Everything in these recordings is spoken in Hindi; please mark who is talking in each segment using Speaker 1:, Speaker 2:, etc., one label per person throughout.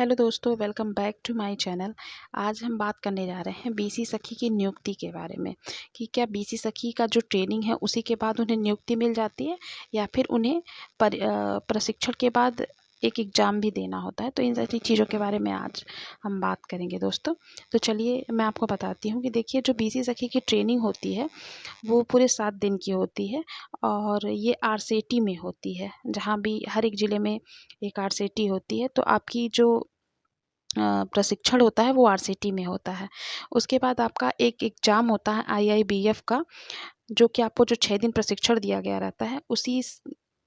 Speaker 1: हेलो दोस्तों, welcome back to my channel. आज हम बात करने जा रहे हैं बीसी सखी की नियुक्ति के बारे में कि क्या बीसी सखी का जो ट्रेनिंग है उसी के बाद उन्हें नियुक्ति मिल जाती है या फिर उन्हें प्रशिक्षण के बाद एक एग्ज़ाम भी देना होता है। तो इन सारी चीज़ों के बारे में आज हम बात करेंगे दोस्तों। तो चलिए मैं आपको बताती हूँ कि देखिए, जो बीसी सखी की ट्रेनिंग होती है वो पूरे 7 दिन की होती है और ये आरसेटी में होती है। जहाँ भी हर एक ज़िले में एक आरसेटी होती है, तो आपकी जो प्रशिक्षण होता है वो आरसीटी में होता है। उसके बाद आपका एक एग्ज़ाम होता है आईआईबीएफ का, जो कि आपको जो 6 दिन प्रशिक्षण दिया गया रहता है उसी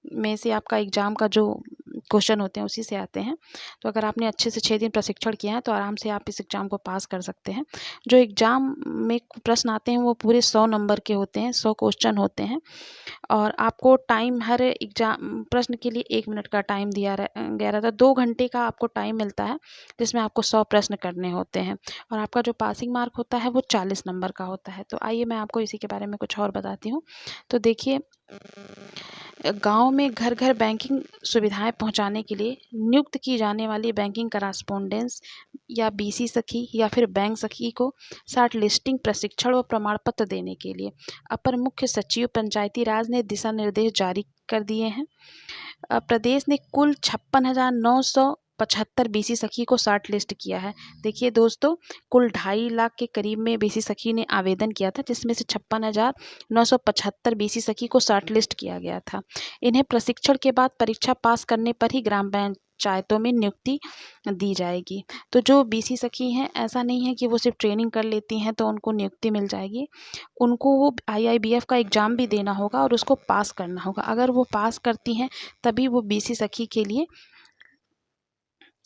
Speaker 1: में से आपका एग्ज़ाम का जो क्वेश्चन होते हैं उसी से आते हैं। तो अगर आपने अच्छे से 6 दिन प्रशिक्षण किया है तो आराम से आप इस एग्ज़ाम को पास कर सकते हैं। जो एग्ज़ाम में प्रश्न आते हैं वो पूरे 100 नंबर के होते हैं, 100 क्वेश्चन होते हैं और आपको टाइम हर एग्ज़ाम प्रश्न के लिए 1 मिनट का टाइम दिया गया रहता है। 2 घंटे का आपको टाइम मिलता है जिसमें आपको 100 प्रश्न करने होते हैं और आपका जो पासिंग मार्क होता है वो 40 नंबर का होता है। तो आइए मैं आपको इसी के बारे में कुछ और बताती हूँ। तो देखिए, गाँव में घर घर बैंकिंग सुविधाएं पहुंचाने के लिए नियुक्त की जाने वाली बैंकिंग करस्पॉन्डेंस या बीसी सखी या फिर बैंक सखी को शॉर्ट लिस्टिंग प्रशिक्षण व प्रमाण पत्र देने के लिए अपर मुख्य सचिव पंचायती राज ने दिशा निर्देश जारी कर दिए हैं। प्रदेश ने कुल 56,975 बीसी सखी को शॉर्ट लिस्ट किया है। देखिए दोस्तों, कुल 2.5 लाख के करीब में बीसी सखी ने आवेदन किया था, जिसमें से 56,975 बीसी सखी को शॉर्ट लिस्ट किया गया था। इन्हें प्रशिक्षण के बाद परीक्षा पास करने पर ही ग्राम पंचायतों में नियुक्ति दी जाएगी। तो जो बीसी सखी हैं, ऐसा नहीं है कि वो सिर्फ ट्रेनिंग कर लेती हैं तो उनको नियुक्ति मिल जाएगी। उनको वो आईआईबीएफ का एग्ज़ाम भी देना होगा और उसको पास करना होगा। अगर वो पास करती हैं तभी वो बीसी सखी के लिए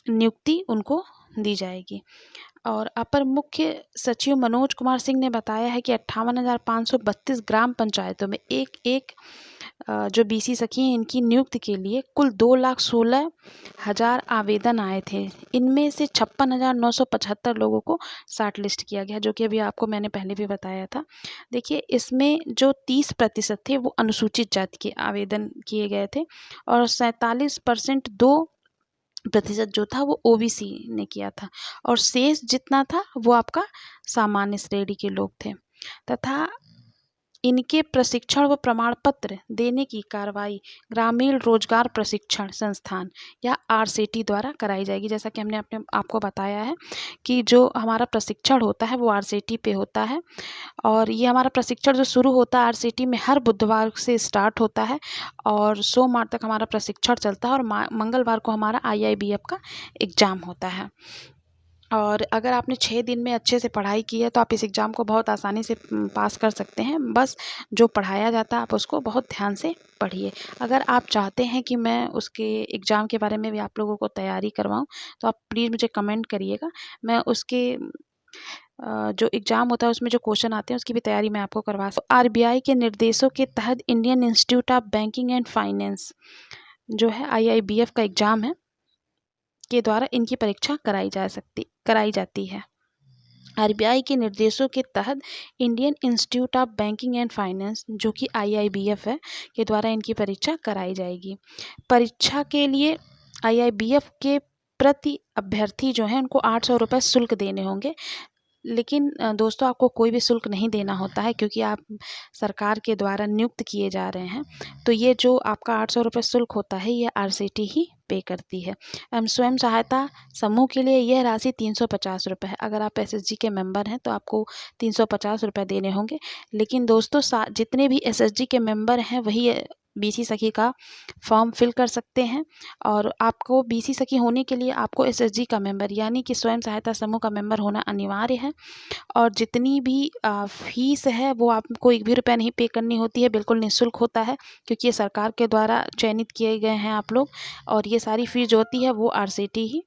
Speaker 1: नियुक्ति उनको दी जाएगी। और अपर मुख्य सचिव मनोज कुमार सिंह ने बताया है कि 58,532 ग्राम पंचायतों में एक जो बीसी सखी हैं इनकी नियुक्ति के लिए कुल 2,16,000 आवेदन आए थे। इनमें से 56,975 लोगों को शॉर्ट लिस्ट किया गया, जो कि अभी आपको मैंने पहले भी बताया था। देखिए, इसमें जो 30% थे वो अनुसूचित जाति के आवेदन किए गए थे और 47% 2% जो था वो ओबीसी ने किया था और शेष जितना था वो आपका सामान्य श्रेणी के लोग थे। तथा इनके प्रशिक्षण व प्रमाण पत्र देने की कार्रवाई ग्रामीण रोजगार प्रशिक्षण संस्थान या आरसेटी द्वारा कराई जाएगी। जैसा कि हमने आपको बताया है कि जो हमारा प्रशिक्षण होता है वो आरसेटी पे होता है और ये हमारा प्रशिक्षण जो शुरू होता है आरसेटी में हर बुधवार से स्टार्ट होता है और सोमवार तक हमारा प्रशिक्षण चलता है और मंगलवार को हमारा आईआईबीएफ का एग्ज़ाम होता है। और अगर आपने 6 दिन में अच्छे से पढ़ाई की है तो आप इस एग्ज़ाम को बहुत आसानी से पास कर सकते हैं। बस जो पढ़ाया जाता है आप उसको बहुत ध्यान से पढ़िए। अगर आप चाहते हैं कि मैं उसके एग्ज़ाम के बारे में भी आप लोगों को तैयारी करवाऊँ तो आप प्लीज़ मुझे कमेंट करिएगा। मैं उसके जो एग्ज़ाम होता है उसमें जो क्वेश्चन आते हैं उसकी भी तैयारी मैं आपको करवा सकती हूँ। आरबीआई के निर्देशों के तहत Indian institute of banking and finance जो है आईआईबीएफ का एग्ज़ाम है के द्वारा इनकी परीक्षा कराई जाती है। आरबीआई के निर्देशों के तहत Indian institute of banking and finance जो कि आईआईबीएफ है के द्वारा इनकी परीक्षा कराई जाएगी। परीक्षा के लिए आईआईबीएफ के प्रति अभ्यर्थी जो हैं उनको 800 रुपये शुल्क देने होंगे। लेकिन दोस्तों, आपको कोई भी शुल्क नहीं देना होता है क्योंकि आप सरकार के द्वारा नियुक्त किए जा रहे हैं। तो ये जो आपका 800 रुपये शुल्क होता है ये आरसीटी ही पे करती है। स्वयं सहायता समूह के लिए यह राशि 350 रुपये है। अगर आप एसएचजी के मेंबर हैं तो आपको 350 रुपये देने होंगे। लेकिन दोस्तों, जितने भी एसएचजी के मेंबर हैं वही बीसी सखी का फॉर्म फिल कर सकते हैं और आपको बीसी सखी होने के लिए आपको एसएचजी का मेंबर यानी कि स्वयं सहायता समूह का मेंबर होना अनिवार्य है। और जितनी भी फीस है वो आपको 1 भी रुपया नहीं पे करनी होती है, बिल्कुल निःशुल्क होता है क्योंकि ये सरकार के द्वारा चयनित किए गए हैं आप लोग और ये सारी फीस जो होती है वो आरसीटी ही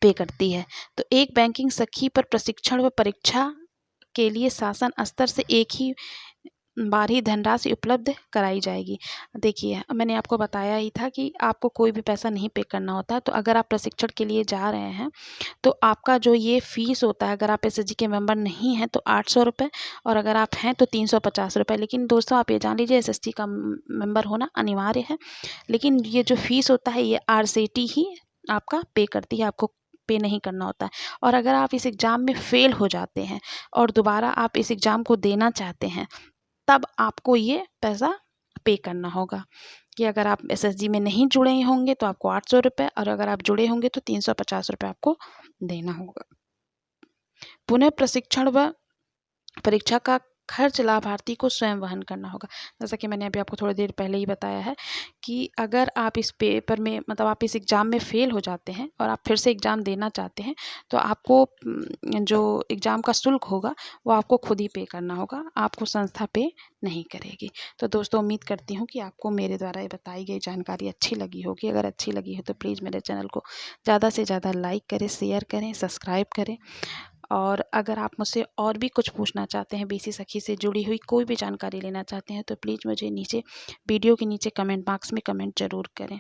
Speaker 1: पे करती है। तो एक बैंकिंग सखी पर प्रशिक्षण व परीक्षा के लिए शासन स्तर से एक ही बार ही धनराशि उपलब्ध कराई जाएगी। देखिए, मैंने आपको बताया ही था कि आपको कोई भी पैसा नहीं पे करना होता। तो अगर आप प्रशिक्षण के लिए जा रहे हैं तो आपका जो ये फ़ीस होता है, अगर आप एसएचजी के मेंबर नहीं हैं तो 800 रुपये और अगर आप हैं तो 350 रुपये। लेकिन दोस्तों, आप ये जान लीजिए एसएचजी का मेंबर होना अनिवार्य है। लेकिन ये जो फ़ीस होता है ये आरसीटी ही आपका पे करती है, आपको पे नहीं करना होता है। और अगर आप इस एग्ज़ाम में फ़ेल हो जाते हैं और दोबारा आप इस एग्ज़ाम को देना चाहते हैं, तब आपको ये पैसा पे करना होगा। कि अगर आप एसएसजी में नहीं जुड़े होंगे तो आपको 800 रुपये, और अगर आप जुड़े होंगे तो 350 रुपये आपको देना होगा। पुनः प्रशिक्षण व परीक्षा का खर्च लाभार्थी को स्वयं वहन करना होगा। जैसा कि मैंने अभी आपको थोड़ी देर पहले ही बताया है कि अगर आप इस पेपर में, मतलब आप इस एग्ज़ाम में फ़ेल हो जाते हैं और आप फिर से एग्ज़ाम देना चाहते हैं, तो आपको जो एग्ज़ाम का शुल्क होगा वो आपको खुद ही पे करना होगा, आपको संस्था पे नहीं करेगी। तो दोस्तों, उम्मीद करती हूँ कि आपको मेरे द्वारा ये बताई गई जानकारी अच्छी लगी होगी। अगर अच्छी लगी हो तो प्लीज़ मेरे चैनल को ज़्यादा से ज़्यादा लाइक करें, शेयर करें, सब्सक्राइब करें। और अगर आप मुझसे और भी कुछ पूछना चाहते हैं, बीसी सखी से जुड़ी हुई कोई भी जानकारी लेना चाहते हैं, तो प्लीज़ मुझे नीचे वीडियो के नीचे कमेंट बॉक्स में कमेंट ज़रूर करें।